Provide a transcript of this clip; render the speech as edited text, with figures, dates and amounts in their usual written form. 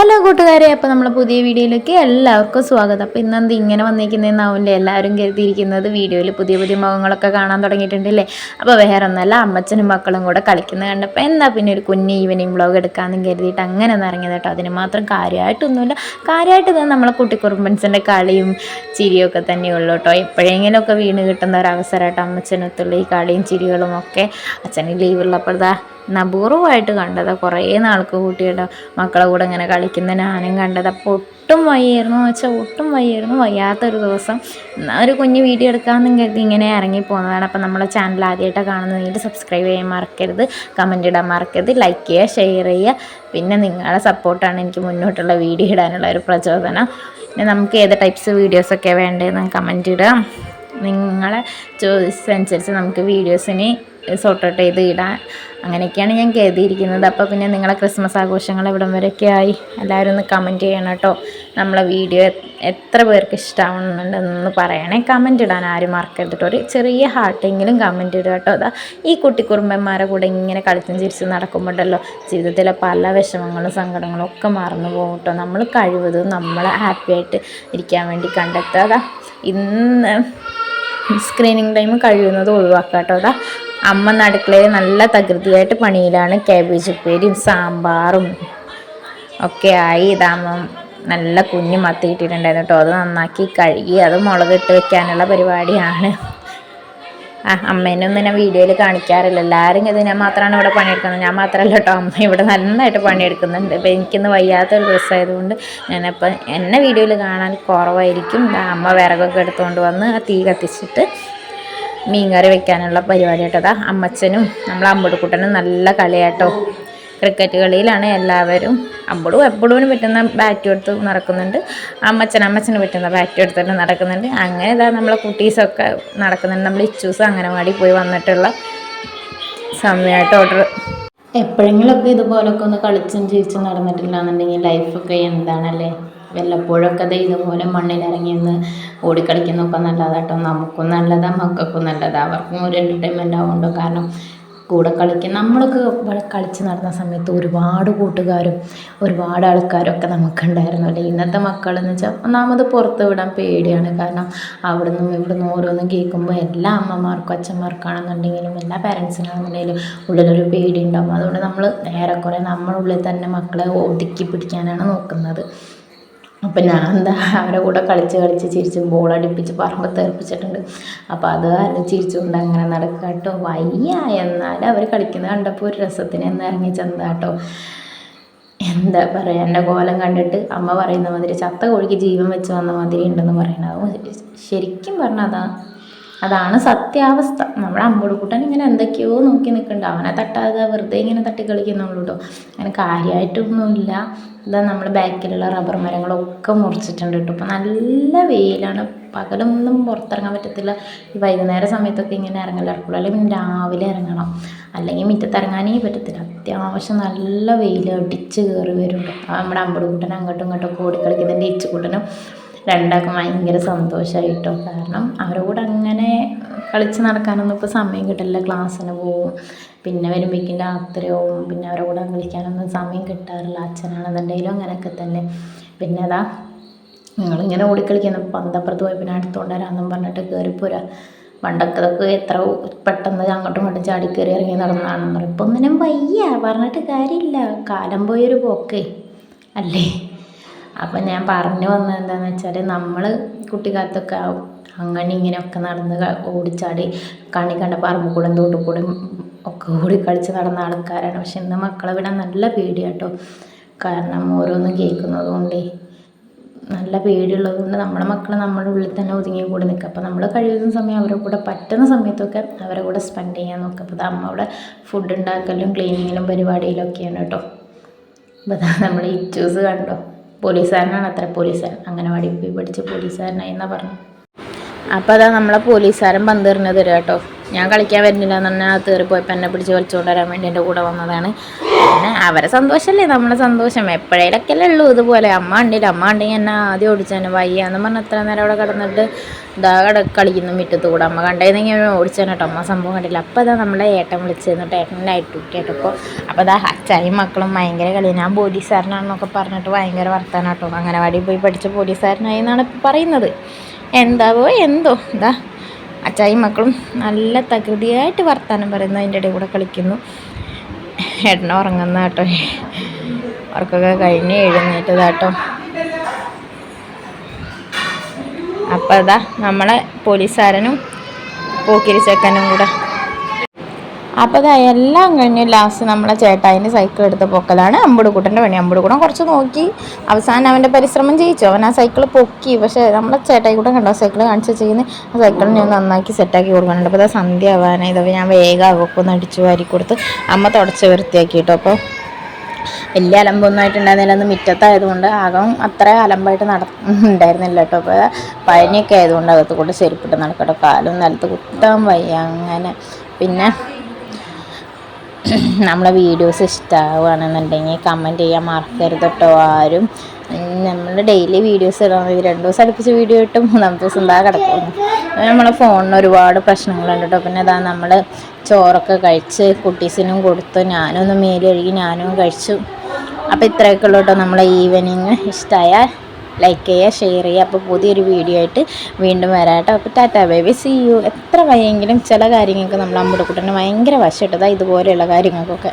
Hello കൂട്ടുകാരെ, അപ്പോൾ നമ്മൾ പുതിയ വീഡിയോയിലേക്ക് എല്ലാവർക്കും സ്വാഗതം. അപ്പോൾ ഇന്നെന്ത് ഇങ്ങനെ വന്നിരിക്കുന്നതെന്നാവില്ലേ എല്ലാവരും കരുതിയിരിക്കുന്നത്. വീഡിയോയിൽ പുതിയ പുതിയ മുഖങ്ങളൊക്കെ കാണാൻ തുടങ്ങിയിട്ടുണ്ടല്ലേ. അപ്പോൾ വേറെ ഒന്നല്ല, അമ്മച്ചനും മക്കളും കൂടെ കളിക്കുന്നത് കണ്ടപ്പോൾ എന്നാൽ പിന്നെ ഒരു കുഞ്ഞ് ഈവനിങ് വ്ളോഗ് എടുക്കാമെന്ന് കരുതിയിട്ട് അങ്ങനെ ഒന്ന് ഇറങ്ങിയത് കേട്ടോ. അതിന് മാത്രം കാര്യമായിട്ടൊന്നുമില്ല. കാര്യമായിട്ട് തന്നെ നമ്മളെ കുട്ടിക്കുറുമ്പൻസിൻ്റെ കളിയും ചിരിയൊക്കെ തന്നെയുള്ളൂ കേട്ടോ. എപ്പോഴെങ്കിലുമൊക്കെ വീണ് കിട്ടുന്ന ഒരവസരമായിട്ട് അമ്മച്ചനൊത്തുള്ള ഈ കളിയും ചിരികളും ഒക്കെ. അച്ഛന് ലീവുള്ളപ്പോൾ അപൂർവമായിട്ട് കണ്ടത്. കുറേ നാൾക്ക് കൂട്ടിയിട്ട് മക്കളെ കൂടെ ഇങ്ങനെ കളിക്കുന്ന ഞാനും കണ്ടത്. അപ്പോൾ ഒട്ടും വയ്യായിരുന്നു വെച്ചാൽ ഒട്ടും വയ്യായിരുന്നു. വയ്യാത്തൊരു ദിവസം എന്നാൽ ഒരു കുഞ്ഞ് വീഡിയോ എടുക്കാമെന്നും കരുതി ഇങ്ങനെ ഇറങ്ങി പോകുന്നതാണ്. അപ്പോൾ നമ്മളെ ചാനൽ ആദ്യമായിട്ട് കാണുന്നതെങ്കിൽ സബ്സ്ക്രൈബ് ചെയ്യാൻ മറക്കരുത്, കമൻറ്റ് ഇടാൻ മറക്കരുത്, ലൈക്ക് ചെയ്യുക, ഷെയർ ചെയ്യുക. പിന്നെ നിങ്ങളുടെ സപ്പോർട്ടാണ് എനിക്ക് മുന്നോട്ടുള്ള വീഡിയോ ഇടാനുള്ള ഒരു പ്രചോദനം. പിന്നെ നമുക്ക് ഏത് ടൈപ്സ് വീഡിയോസൊക്കെ വേണ്ടതെന്ന് കമൻറ്റ് ഇടുക. നിങ്ങളെ ചോയ്സ് അനുസരിച്ച് നമുക്ക് വീഡിയോസിന് സോർട്ട് ഔട്ട് ചെയ്ത് ഇടാൻ. അങ്ങനെയൊക്കെയാണ് ഞാൻ കരുതിയിരിക്കുന്നത്. അപ്പോൾ പിന്നെ നിങ്ങളെ ക്രിസ്മസ് ആഘോഷങ്ങൾ എവിടം വരെയൊക്കെ ആയി എല്ലാവരും ഒന്ന് കമൻറ്റ് ചെയ്യണം കേട്ടോ. നമ്മളെ വീഡിയോ എത്ര പേർക്ക് ഇഷ്ടമാവുന്നുണ്ടെന്ന് പറയണേ. കമൻറ്റ് ഇടാൻ ആരും മറക്കരുത് കേട്ടോ. ഒരു ചെറിയ ഹാർട്ടെങ്കിലും കമൻറ്റ് ഇടുക കേട്ടോ. അതാ ഈ കുട്ടിക്കുറുമ്പന്മാരെ കൂടെ ഇങ്ങനെ കളിച്ചും ചിരിച്ച് നടക്കുമ്പോഴല്ലോ ജീവിതത്തിലെ പല വിഷമങ്ങളും സങ്കടങ്ങളും ഒക്കെ മറന്നു പോകും കേട്ടോ. നമ്മൾ കഴിവതും നമ്മളെ ഹാപ്പി ആയിട്ട് ഇരിക്കാൻ വേണ്ടി കണ്ടെത്തുക. അതാ ഇന്ന് സ്ക്രീനിങ് ടൈം കഴിയുന്നത് ഒഴിവാക്കുക കേട്ടോ. അതാ അമ്മ അടുക്കളയിൽ നല്ല തകൃതിയായിട്ട് പണിയിലാണ്. കാബേജ് ഉപ്പേരിയും സാമ്പാറും ഒക്കെ ആയി. ഇതാകുമ്പം നല്ല കുഞ്ഞ് മത്തി ഇട്ടിട്ടുണ്ടായിരുന്നു കേട്ടോ. അത് നന്നാക്കി കഴുകി അത് മുളകിട്ട് വെക്കാനുള്ള പരിപാടിയാണ്. അമ്മേനൊന്നും ഞാൻ വീഡിയോയിൽ കാണിക്കാറില്ല. എല്ലാവരും ഇത് ഞാൻ മാത്രമാണ് ഇവിടെ പണിയെടുക്കുന്നത്. ഞാൻ മാത്രമല്ല കേട്ടോ, അമ്മ ഇവിടെ നന്നായിട്ട് പണിയെടുക്കുന്നുണ്ട്. ഇപ്പോൾ എനിക്കിന്ന് വയ്യാത്തൊരു ദിവസമായതുകൊണ്ട് ഞാനപ്പോൾ എന്നെ വീഡിയോയിൽ കാണാൻ കുറവായിരിക്കും. അമ്മ വിറകൊക്കെ എടുത്തുകൊണ്ട് വന്ന് തീ കത്തിച്ചിട്ട് മീൻ കറി വെക്കാനുള്ള പരിപാടി കേട്ടോ. അമ്മച്ചനും നമ്മളെ അമ്പടുക്കുട്ടനും നല്ല കളിയാട്ടോ. ക്രിക്കറ്റ് കളിയിലാണ് എല്ലാവരും. അമ്പടും എപ്പോഴും പറ്റുന്ന ബാറ്റും എടുത്ത് നടക്കുന്നുണ്ട്. അമ്മച്ചന് പറ്റുന്ന ബാറ്റും എടുത്തിട്ട് നടക്കുന്നുണ്ട്. അങ്ങനെ ഇതാ നമ്മളെ കുട്ടീസൊക്കെ നടക്കുന്നുണ്ട്. നമ്മൾ ഇച്ചൂസ് അംഗനവാടി പോയി വന്നിട്ടുള്ള സമയമായിട്ട് ഓർഡർ. എപ്പോഴെങ്കിലുമൊക്കെ ഇതുപോലൊക്കെ ഒന്ന് കളിച്ചും ചിരിച്ചും നടന്നിട്ടില്ല എന്നുണ്ടെങ്കിൽ ലൈഫൊക്കെ എന്താണല്ലേ. വല്ലപ്പോഴൊക്കെ അത് ഇതുപോലെ മണ്ണിലിറങ്ങി ഒന്ന് ഓടിക്കളിക്കുന്നതൊക്കെ നല്ലതാട്ടോ. നമുക്കും നല്ലതാണ്, മക്കൾക്കും നല്ലതാണ്. അവർക്കും ഒരു എൻ്റർടൈൻമെൻ്റ് ആവുന്നുണ്ടോ. കാരണം കൂടെ കളിക്കും. നമ്മളൊക്കെ കളിച്ച് നടന്ന സമയത്ത് ഒരുപാട് കൂട്ടുകാരും ഒരുപാട് ആൾക്കാരൊക്കെ നമുക്കുണ്ടായിരുന്നു അല്ലേ. ഇന്നത്തെ മക്കളെന്ന് വെച്ചാൽ ഒന്നാമത് പുറത്ത് വിടാൻ പേടിയാണ്. കാരണം അവിടെ നിന്നും ഇവിടെ നിന്നും ഓരോന്നും കേൾക്കുമ്പോൾ എല്ലാ അമ്മമാർക്കും അച്ഛന്മാർക്കാണെന്നുണ്ടെങ്കിലും എല്ലാ പാരൻസിനാണെന്നുണ്ടെങ്കിലും ഉള്ളിലൊരു പേടി ഉണ്ടാകും. അതുകൊണ്ട് നമ്മൾ ഏറെക്കുറെ നമ്മളുള്ളിൽ തന്നെ മക്കളെ ഒതുക്കി പിടിക്കാനാണ് നോക്കുന്നത്. അപ്പം ഞാൻ എന്താ അവരെ കൂടെ കളിച്ച് ചിരിച്ച് ബോളടിപ്പിച്ച് പറമ്പ് തെറിപ്പിച്ചിട്ടുണ്ട്. അപ്പോൾ അത് ചിരിച്ചുകൊണ്ട് അങ്ങനെ നടക്കുക കേട്ടോ. വയ്യ എന്നാലും അവർ കളിക്കുന്നത് കണ്ടപ്പോൾ ഒരു രസത്തിന് എന്ന് ഇറങ്ങി ചെന്താട്ടോ. എന്താ പറയുക, എൻ്റെ കോലം കണ്ടിട്ട് അമ്മ പറയുന്ന മാതിരി ചത്ത കോഴിക്ക് ജീവൻ വെച്ച് വന്ന മാതിരി ഉണ്ടെന്ന് പറയുന്നത് ശരിക്കും പറഞ്ഞാൽ അതാണ് സത്യാവസ്ഥ. നമ്മുടെ അമ്പുടുക്കുട്ടൻ ഇങ്ങനെ എന്തൊക്കെയോ നോക്കി നിൽക്കുന്നുണ്ട്. അവനെ തട്ടാതെ വെറുതെ ഇങ്ങനെ തട്ടി കളിക്കുന്നുള്ളൂ കേട്ടോ. അങ്ങനെ കാര്യമായിട്ടൊന്നുമില്ല. ഇതാ നമ്മൾ ബാക്കിലുള്ള റബ്ബർ മരങ്ങളൊക്കെ മുറിച്ചിട്ടുണ്ട് കേട്ടോ. ഇപ്പോൾ നല്ല വെയിലാണ്. പകലൊന്നും പുറത്തിറങ്ങാൻ പറ്റത്തില്ല. ഈ വൈകുന്നേര സമയത്തൊക്കെ ഇങ്ങനെ ഇറങ്ങലിറക്കുള്ളൂ. അല്ലെങ്കിൽ രാവിലെ ഇറങ്ങണം, അല്ലെങ്കിൽ മുറ്റത്തിറങ്ങാനേ പറ്റത്തില്ല. അത്യാവശ്യം നല്ല വെയിൽ അടിച്ച് കയറി വരും കേട്ടോ. നമ്മുടെ അമ്പുടുക്കുട്ടൻ അങ്ങോട്ടും ഇങ്ങോട്ടും ഓടിക്കളിക്കുന്നതിൻ്റെ ഇച്ചുകൂട്ടനും രണ്ടാൾക്കും ഭയങ്കര സന്തോഷമായിട്ടോ. കാരണം അവരുടെ കൂടെ അങ്ങനെ കളിച്ച് നടക്കാനൊന്നും ഇപ്പോൾ സമയം കിട്ടില്ല. ക്ലാസ്സിന് പോവും, പിന്നെ വരുമ്പോഴേക്കും രാത്രിയാവും. പിന്നെ അവരുടെ കൂടെ കളിക്കാനൊന്നും സമയം കിട്ടാറില്ല. അച്ഛനാണെന്നുണ്ടെങ്കിലും അങ്ങനെയൊക്കെ തന്നെ. പിന്നെ അതാ ഞങ്ങളിങ്ങനെ ഓടിക്കളിക്കുന്നു. പന്തപ്പുറത്ത് പോയി പിന്നെ അടുത്തോണ്ട് വരാമെന്നും പറഞ്ഞിട്ട് കയറിപ്പോരാ. പണ്ടൊക്കെ എത്ര പെട്ടെന്ന് അങ്ങോട്ടും ഇങ്ങോട്ടും ചാടിക്കയറി ഇറങ്ങി നടന്നതാണെന്ന് പറയും. ഇപ്പം ഒന്നിനും വയ്യ, പറഞ്ഞിട്ട് കാര്യമില്ല. കാലം പോയൊരു പോക്കേ അല്ലേ. അപ്പം ഞാൻ പറഞ്ഞു വന്നത് എന്താണെന്ന് വെച്ചാൽ നമ്മൾ കുട്ടിക്കാലത്തൊക്കെ അങ്ങനെ ഇങ്ങനെയൊക്കെ നടന്ന് ഓടിച്ചാടി കണി കണ്ട പറമ്പ് കൂടെ തോട്ടിൽ കൂടെ ഒക്കെ ഓടിക്കളിച്ച് നടന്ന ആൾക്കാരാണ്. പക്ഷെ ഇന്ന് മക്കളെ വിടാൻ നല്ല പേടിയാട്ടോ. കാരണം ഓരോന്നും കേൾക്കുന്നത് കൊണ്ടേ നല്ല പേടിയുള്ളത് കൊണ്ട് നമ്മുടെ മക്കൾ നമ്മുടെ ഉള്ളിൽ തന്നെ ഒതുങ്ങി കൂടെ നിൽക്കുക. അപ്പോൾ നമ്മൾ കഴിയുന്ന സമയം അവരുടെ കൂടെ പറ്റുന്ന സമയത്തൊക്കെ അവരുടെ കൂടെ സ്പെൻഡ് ചെയ്യാൻ നോക്കുക. അപ്പോൾ അമ്മ അവിടെ ഫുഡ് ഉണ്ടാക്കലും ക്ലീനിങ്ങിലും പരിപാടിയിലൊക്കെയാണ് കേട്ടോ. അപ്പോൾ നമ്മൾ ഇച്ചൂസ് കണ്ടോ, പോലീസുകാരനാണ് അത്ര. പോലീസുകാരൻ അംഗനവാടി പോയി പഠിച്ച് പോലീസുകാരനായി എന്നാണ് പറഞ്ഞു. അപ്പോൾ അതാ നമ്മളെ പോലീസുകാരൻ പന്ത് എറിഞ്ഞത് തരാം കേട്ടോ. ഞാൻ കളിക്കാൻ വരുന്നില്ല എന്ന് പറഞ്ഞാൽ കയറിപ്പോയപ്പോൾ എന്നെ പിടിച്ച് വലിച്ചുകൊണ്ട് വരാൻ വേണ്ടി എൻ്റെ കൂടെ വന്നതാണ്. പിന്നെ അവരെ സന്തോഷമല്ലേ നമ്മളെ സന്തോഷം. എപ്പോഴേലൊക്കെയല്ലേ ഉള്ളൂ ഇതുപോലെ. അമ്മ ഉണ്ടെങ്കിൽ എന്നെ ആദ്യം ഓടിച്ചാണ് വയ്യാന്ന് പറഞ്ഞാൽ എത്ര നേരം അവിടെ കിടന്നിട്ട് ഇതാ കളിക്കുന്നു മുറ്റത്ത് കൂടെ. അമ്മ കണ്ടതെങ്കിൽ ഓടിച്ചാണ് കേട്ടോ. അമ്മ സംഭവം കണ്ടില്ല. അപ്പോൾ അതാ നമ്മളെ ഏട്ടൻ വിളിച്ചിരുന്നിട്ട് ഏട്ടനായിട്ട് കേട്ടപ്പോൾ അപ്പോൾ അതാ അച്ചായും മക്കളും ഭയങ്കര കളി. ഞാൻ പോലീസുകാരനാണെന്നൊക്കെ പറഞ്ഞിട്ട് ഭയങ്കര വർത്താനം കേട്ടോ. അംഗനവാടി പോയി പഠിച്ച പോലീസുകാരനായി എന്നാണ് പറയുന്നത്. എന്താവോ എന്തോ ഇതാ അച്ചായും മക്കളും നല്ല തകൃതിയായിട്ട് വർത്താനം പറയുന്നു, അതിൻ്റെ ഇടയിൽ കൂടെ കളിക്കുന്നു. ഏട്ടനെ ഉറങ്ങുന്ന കേട്ടോ. അവർക്കൊക്കെ കഴിഞ്ഞ് എഴുന്നേറ്റതാട്ടോ. അപ്പം അതാ നമ്മളെ പോലീസുകാരനും പോക്കിരി ചെക്കനും കൂടെ. അപ്പോൾ അതാ എല്ലാം കഴിഞ്ഞ് ലാസ്റ്റ് നമ്മളെ ചേട്ടായിൻ്റെ സൈക്കിൾ എടുത്ത് പൊക്കലാണ് അമ്പുടുക്കൂട്ടൻ്റെ പണി. അമ്പുടുക്കൂട്ടൻ കുറച്ച് നോക്കി, അവസാനം അവൻ്റെ പരിശ്രമം ജയിച്ചു. അവൻ ആ സൈക്കിൾ പൊക്കി. പക്ഷേ നമ്മളെ ചേട്ടായി കൂടെ കണ്ടോ സൈക്കിൾ കാണിച്ച് ചെയ്യുന്നത്. ആ സൈക്കിൾ ഞാൻ നന്നാക്കി സെറ്റാക്കി കൊടുക്കുന്നുണ്ട്. അപ്പോൾ അതാ സന്ധ്യ ആവാനായി. ഇതൊക്കെ ഞാൻ വേഗം അകമൊക്കെ ഒന്ന് അടിച്ചു വാരി കൊടുത്ത് അമ്മ തുടച്ച് വൃത്തിയാക്കി കേട്ടോ. അപ്പോൾ വലിയ അലമ്പൊന്നും ആയിട്ടുണ്ടായിരുന്നില്ല. അന്ന് മുറ്റത്തായതുകൊണ്ട് അകം അത്ര അലമ്പായിട്ട് ഉണ്ടായിരുന്നില്ല കേട്ടോ. അപ്പോൾ പനിയൊക്കെ ആയതുകൊണ്ട് അകത്ത് കൂടെ ചെരുപ്പിട്ട് നടക്കട്ടോ. കാലും നിലത്ത് കുത്താൻ വയ്യ അങ്ങനെ. പിന്നെ നമ്മളെ വീഡിയോസ് ഇഷ്ടമാവുകയാണെന്നുണ്ടെങ്കിൽ കമൻറ്റ് ചെയ്യാൻ മറക്കരുത് കേട്ടോ ആരും. നമ്മൾ ഡെയിലി വീഡിയോസ് ഇടാൻ 2 ദിവസം അടുപ്പിച്ച് വീഡിയോ ഇട്ട് 3-ാമത്തെ ദിവസം എന്താ കിടക്കുന്നു. നമ്മളെ ഫോണിന് ഒരുപാട് പ്രശ്നങ്ങളുണ്ട് കേട്ടോ. പിന്നെ അതാ നമ്മൾ ചോറൊക്കെ കഴിച്ച് കുട്ടീസിനും കൊടുത്തു. ഞാനൊന്ന് മേല് കഴുകി ഞാനും കഴിച്ചു. അപ്പോൾ ഇത്രയൊക്കെ ഉള്ളൂ കേട്ടോ നമ്മളെ ഈവനിങ്. ഇഷ്ടമായാൽ ലൈക്ക് ചെയ്യുക, ഷെയർ ചെയ്യുക. അപ്പോൾ പുതിയൊരു വീഡിയോ ആയിട്ട് വീണ്ടും വരാം കേട്ടോ. അപ്പോൾ ടാറ്റാ ബേബി, സീ യു. എത്ര വയ്യെങ്കിലും ചില കാര്യങ്ങൾക്ക് നമ്മൾ അമ്പുടുക്കുട്ടന് ഭയങ്കര വശം ഇട്ടതാ ഇതുപോലെയുള്ള കാര്യങ്ങൾക്കൊക്കെ.